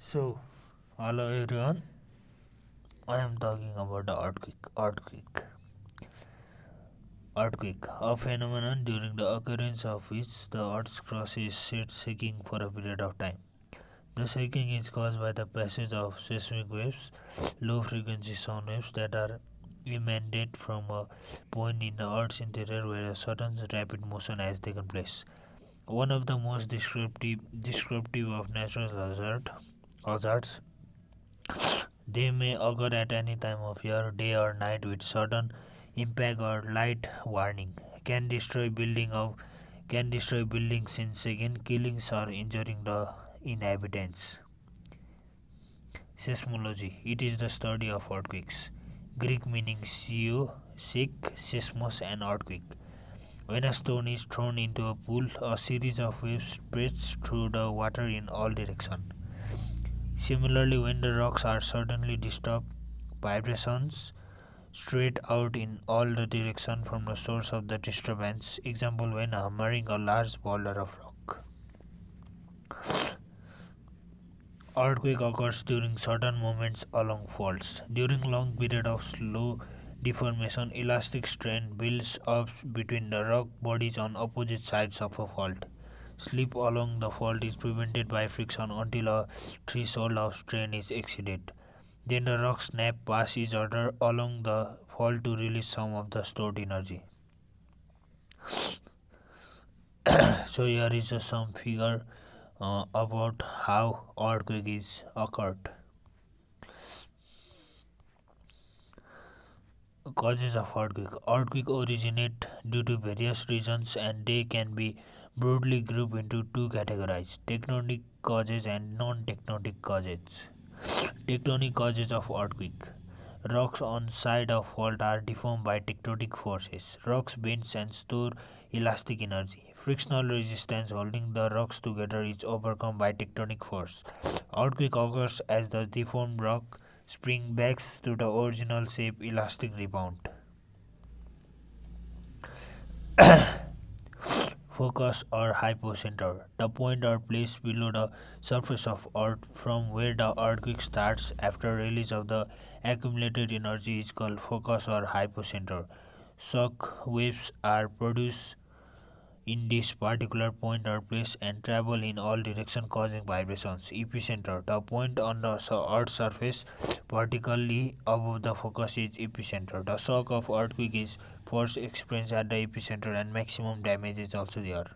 So, hello everyone. I am talking about the earthquake. Earthquake, a phenomenon during the occurrence of which the earth's crust is set shaking for a period of time. The shaking is caused by the passage of seismic waves, low frequency sound waves that are emanate from a point in the earth's interior where a sudden rapid motion has taken place. One of the most descriptive of natural hazards. They may occur at any time of year, day or night, with sudden impact or light warning. Can destroy buildings in second, killing or injuring the inhabitants. Seismology. It is the study of earthquakes. Greek meaning seismos, and earthquake. When a stone is thrown into a pool, a series of waves spreads through the water in all directions. Similarly, when the rocks are suddenly disturbed, vibrations straight out in all the direction from the source of the disturbance. Example, when hammering a large boulder of rock. Earthquake occurs during certain moments along faults. During long period of slow deformation, elastic strain builds up between the rock bodies on opposite sides of a fault. Slip along the fault is prevented by friction until a threshold of strain is exceeded. Then the rocks snap past each other along the fault to release some of the stored energy. So here is some figure about how earthquake is occurred. Causes of earthquake. Earthquake originate due to various reasons and they can be broadly grouped into two categories: tectonic causes and non-tectonic causes. Tectonic causes of earthquake. Rocks on side of fault are deformed by tectonic forces. Rocks bend and store elastic energy. Frictional resistance holding the rocks together is overcome by tectonic force. Earthquake occurs as the deformed rock spring backs to the original shape. Elastic rebound. Focus or hypocenter, the point or place below the surface of Earth from where the earthquake starts after release of the accumulated energy is called focus or hypocenter. Shock waves are produced in this particular point or place and travel in all directions causing vibrations. Epicenter, the point on the Earth's surface vertically above the focus is epicenter. The shock of earthquake is force experienced at the epicenter and maximum damage is also there.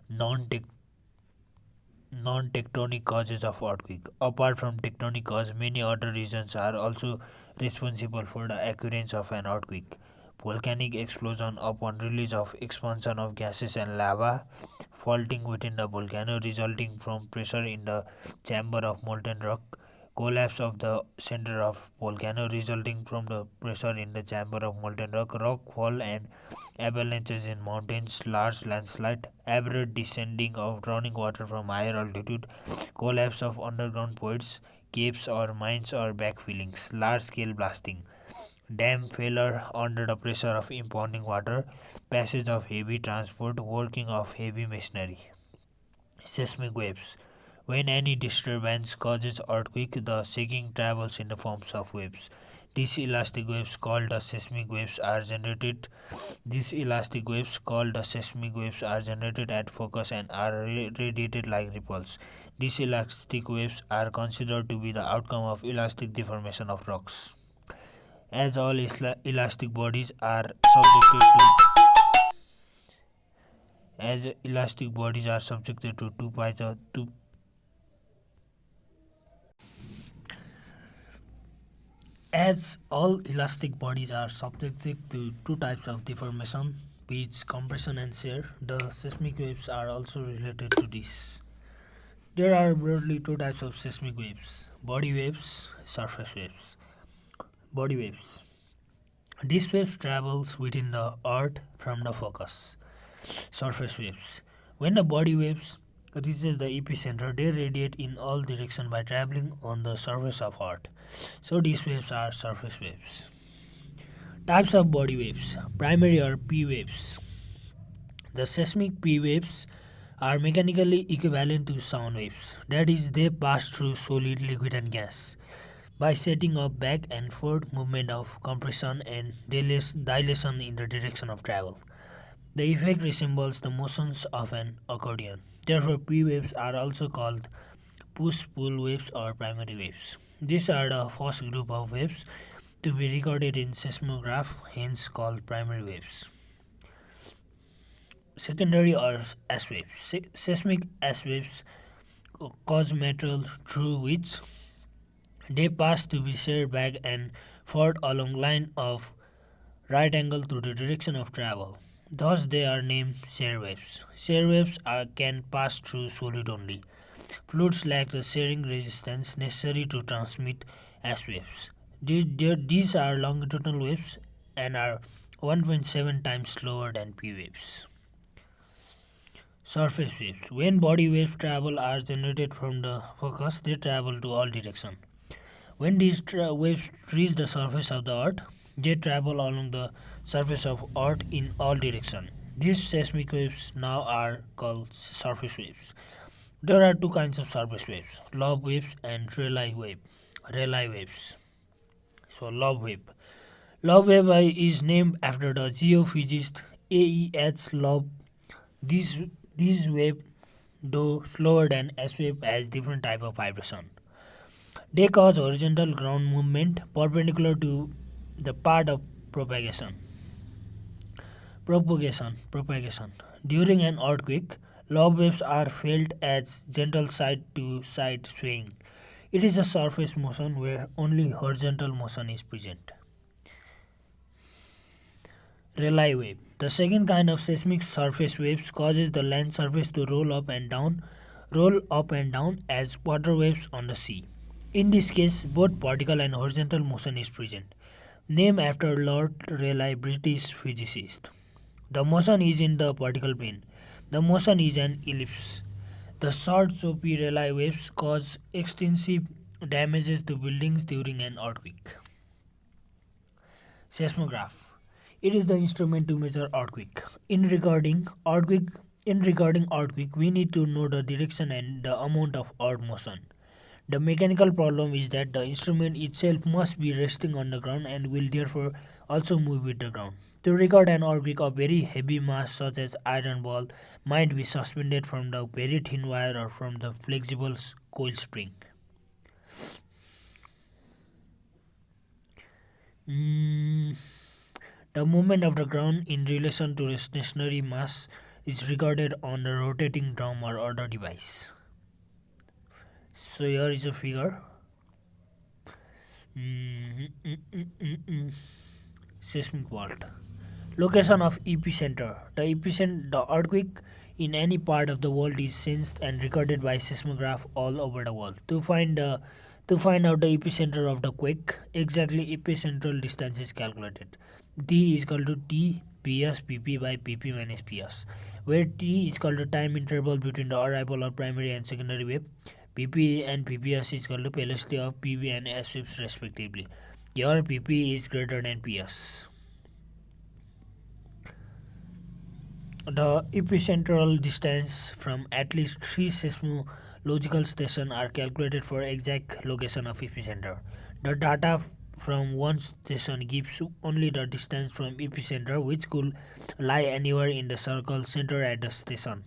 Non non-tectonic causes of earthquake. Apart from tectonic cause, many other reasons are also responsible for the occurrence of an earthquake. Volcanic explosion upon release of expansion of gases and lava, faulting within the volcano resulting from pressure in the chamber of molten rock, collapse of the center of volcano resulting from the pressure in the chamber of molten rock, rock fall and avalanches in mountains, large landslide, abrupt descending of drowning water from higher altitude, collapse of underground voids, caves or mines or backfillings, large scale blasting, dam failure under the pressure of impounding water, passage of heavy transport, working of heavy machinery. Seismic waves. When any disturbance causes earthquake, the shaking travels in the forms of waves. These elastic waves called the seismic waves are generated. These elastic waves called the seismic waves are generated at focus and are radiated like ripples. These elastic waves are considered to be the outcome of elastic deformation of rocks. As all elastic bodies are subjected to as elastic bodies are subjected to two As all elastic bodies are subjected to two types of deformation, pitch, compression, and shear, the seismic waves are also related to this. There are broadly two types of seismic waves: body waves, surface waves. Body waves. These waves travels within the earth from the focus. Surface waves. When the body waves reaches the epicenter, they radiate in all directions by traveling on the surface of earth. So these waves are surface waves. Types of body waves: primary or P waves. The seismic P waves are mechanically equivalent to sound waves. That is, they pass through solid, liquid, and gas by setting up back and forth movement of compression and dilation in the direction of travel. The effect resembles the motions of an accordion. Therefore, P waves are also called push-pull waves or primary waves. These are the first group of waves to be recorded in seismograph, hence called primary waves. Secondary or S waves. Seismic S waves cause material through which they pass to be sheared back and forth along line of right angle to the direction of travel. Thus, they are named shear waves. Shear waves can pass through solid only. Fluids lack the shearing resistance necessary to transmit S waves. These are longitudinal waves and are 1.7 times slower than P waves. Surface waves. When body waves travel are generated from the focus, they travel to all directions. When these waves reach the surface of the earth, they travel along the surface of earth in all directions. These seismic waves now are called surface waves. There are two kinds of surface waves, lobe waves and Rayleigh wave. Rayleigh waves. So lobe wave. Lobe wave is named after the geophysicist A.E.H. Loeb. These these wave, though slower than S wave, has different type of vibration. They cause horizontal ground movement perpendicular to the path of propagation. Propagation. During an earthquake, lobe waves are felt as gentle side to side swaying. It is a surface motion where only horizontal motion is present. Rayleigh wave. The second kind of seismic surface waves causes the land surface to roll up and down as water waves on the sea. In this case, both vertical and horizontal motion is present. Named after Lord Rayleigh, British physicist. The motion is in the vertical plane. The motion is an ellipse. The short choppy Rayleigh waves cause extensive damages to buildings during an earthquake. Seismograph. It is the instrument to measure earthquake. In recording earthquake, we need to know the direction and the amount of earth motion. The mechanical problem is that the instrument itself must be resting on the ground and will therefore also move with the ground. To record an earthquake, a very heavy mass such as iron ball might be suspended from the very thin wire or from the flexible coil spring. Mm, the movement of the ground in relation to the stationary mass is recorded on a rotating drum or other device. So here is a figure. Mm, mm, mm, mm, mm. Seismic fault. Location of epicenter. The earthquake in any part of the world is sensed and recorded by seismograph all over the world. To find out the epicenter of the quake, exactly epicentral distance is calculated. D is equal to T PS PP by PP minus PS, where T is equal to time interval between the arrival of primary and secondary wave. PP and PPS is equal to velocity of PV and S waves respectively. Here PP is greater than PS. The epicentral distance from at least three seismological stations are calculated for exact location of epicenter. The data from one station gives only the distance from epicenter, which could lie anywhere in the circle center at the station.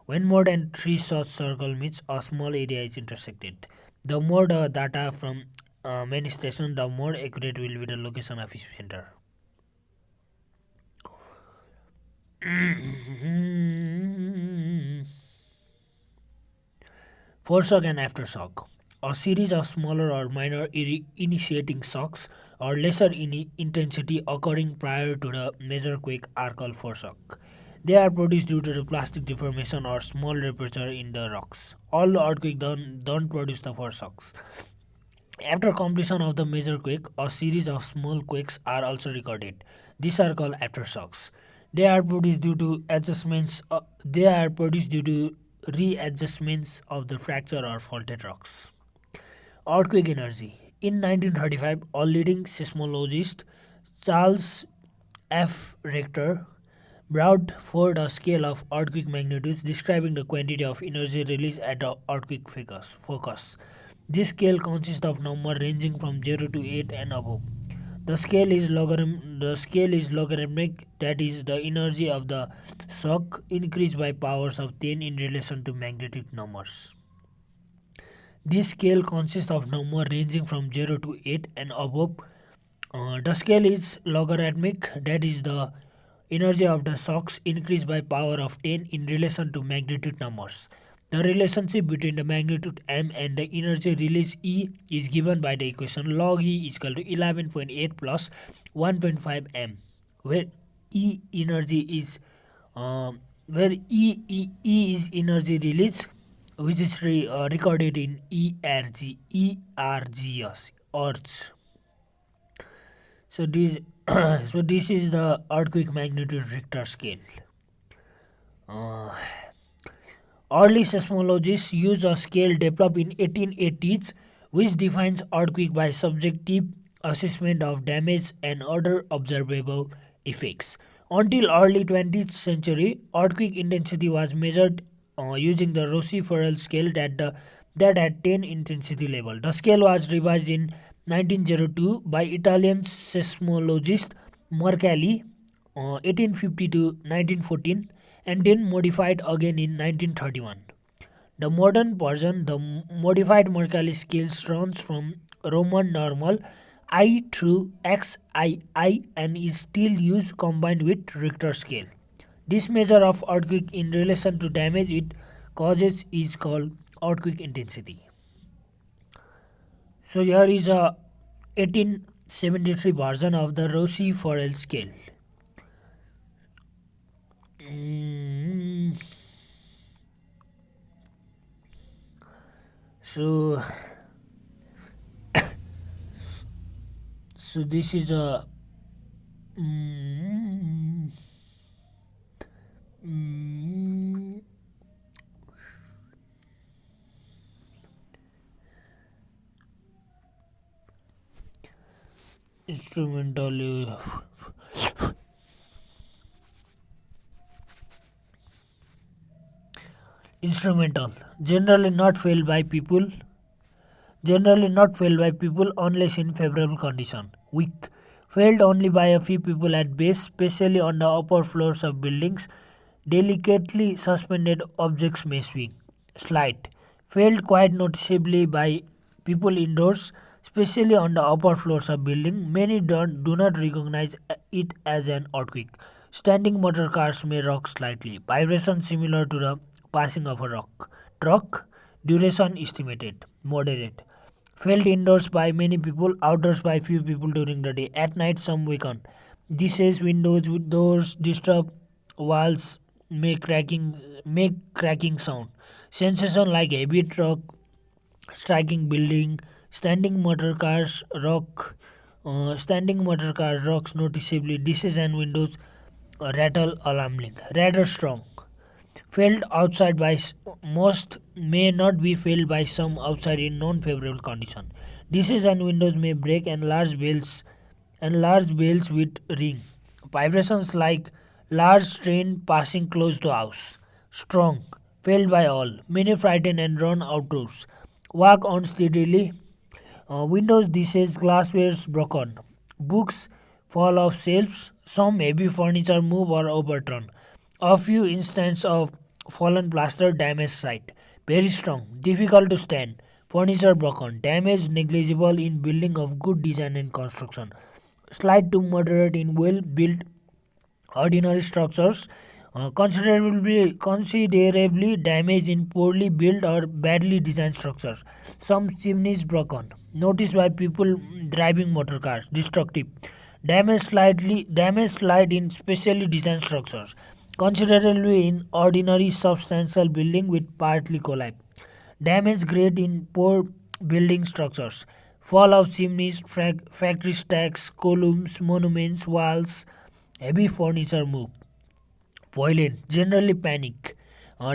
When more than three such circles meet, a small area is intersected. The more the data from many stations, the more accurate will be the location of epicenter. Foreshock and aftershock. A series of smaller or minor initiating shocks or lesser intensity occurring prior to the major quake are called foreshock. They are produced due to the plastic deformation or small rupture in the rocks. All earthquakes don't produce the foreshocks. After completion of the major quake, a series of small quakes are also recorded. These are called aftershocks. They are produced due to adjustments. They are produced due to readjustments of the fracture or faulted rocks. Earthquake energy. In 1935, a leading seismologist, Charles F. Richter, brought forward a scale of earthquake magnitudes describing the quantity of energy released at the earthquake focus. This scale consists of numbers ranging from 0 to 8 and above. The scale is logarithmic, that is, the energy of the shock increased by powers of 10 in relation to magnitude numbers. This scale consists of numbers ranging from 0 to 8 and above. The scale is logarithmic, that is, the energy of the shocks increased by power of 10 in relation to magnitude numbers. The relationship between the magnitude m and the energy release E is given by the equation log E is equal to 11.8 plus 1.5 m, where E energy is is energy release, which is recorded in ERGS. So this so this is the earthquake magnitude Richter scale. Uh, Early seismologists used a scale developed in 1880s which defines earthquake by subjective assessment of damage and other observable effects. Until early 20th century, earthquake intensity was measured using the Rossi-Forel scale that had 10 intensity level. The scale was revised in 1902 by Italian seismologist Mercalli 1850 to 1914 and then modified again in 1931. The modern version, the modified Mercalli scale runs from Roman normal I through XII and is still used combined with Richter scale. This measure of earthquake in relation to damage it causes is called earthquake intensity. So here is a 1873 version of the Rossi-Forel scale. Mm, so so this is a mm, mm, instrumental instrumental generally not felt by people unless in favorable condition. Weak. Felt only by a few people at base, especially on the upper floors of buildings. Delicately suspended objects may swing. Slight. Felt quite noticeably by people indoors, especially on the upper floors of building. Many do not recognize it as an earthquake. Standing motor cars may rock slightly. Vibration similar to the passing of a rock. Truck. Duration estimated. Moderate. Felt indoors by many people, outdoors by few people during the day. At night, some weaken. Dishes, windows, with doors disturb, walls make cracking sound. Sensation like heavy truck striking building. Standing motor cars rocks noticeably. Dishes and windows rattle alarming. Rather strong. Felt outside by most may not be felt by some outside in non-favorable condition. Dishes and windows may break and large bells with ring. Vibrations like large train passing close to house. Strong. Felt by all. Many frightened and run outdoors. Walk unsteadily. Windows, dishes, glasswares broken. Books fall off shelves. Some heavy furniture move or overturn. A few instances of fallen plaster damaged site. Very strong. Difficult to stand. Furniture broken. Damage negligible in building of good design and construction. Slight to moderate in well built ordinary structures. Considerably damaged in poorly built or badly designed structures. Some chimneys broken. Noticed by people driving motor cars. Destructive. Damage slight in specially designed structures. Considerably in ordinary substantial building with partly collapse. Damage great in poor building structures. Fall of chimneys, factory stacks, columns, monuments, walls, heavy furniture move. Violent, generally panic.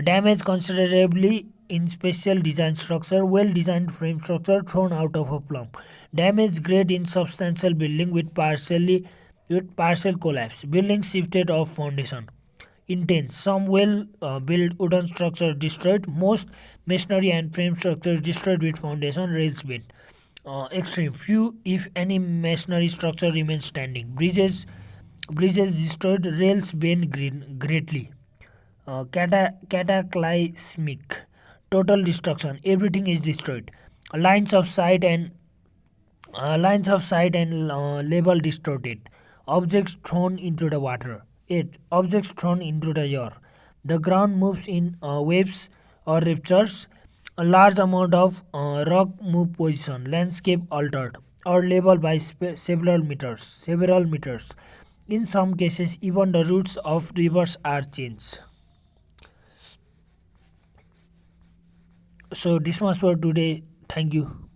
Damage considerably in special design structure, well designed frame structure thrown out of a plumb. Damage great in substantial building with partial collapse. Building shifted off foundation. intense. Some well built wooden structure destroyed. Most masonry and frame structures destroyed with foundation rails bent. Extreme. Few, if any, masonry structure remains standing. Bridges destroyed. Rails bent greatly. Cataclysmic. Total destruction. Everything is destroyed. Lines of sight and label distorted. Objects thrown into the water. 8. Objects thrown into the air. The ground moves in waves or ruptures. A large amount of rock move position. Landscape altered or leveled by several meters. Several meters. In some cases, even the routes of rivers are changed. So this much for today. Thank you.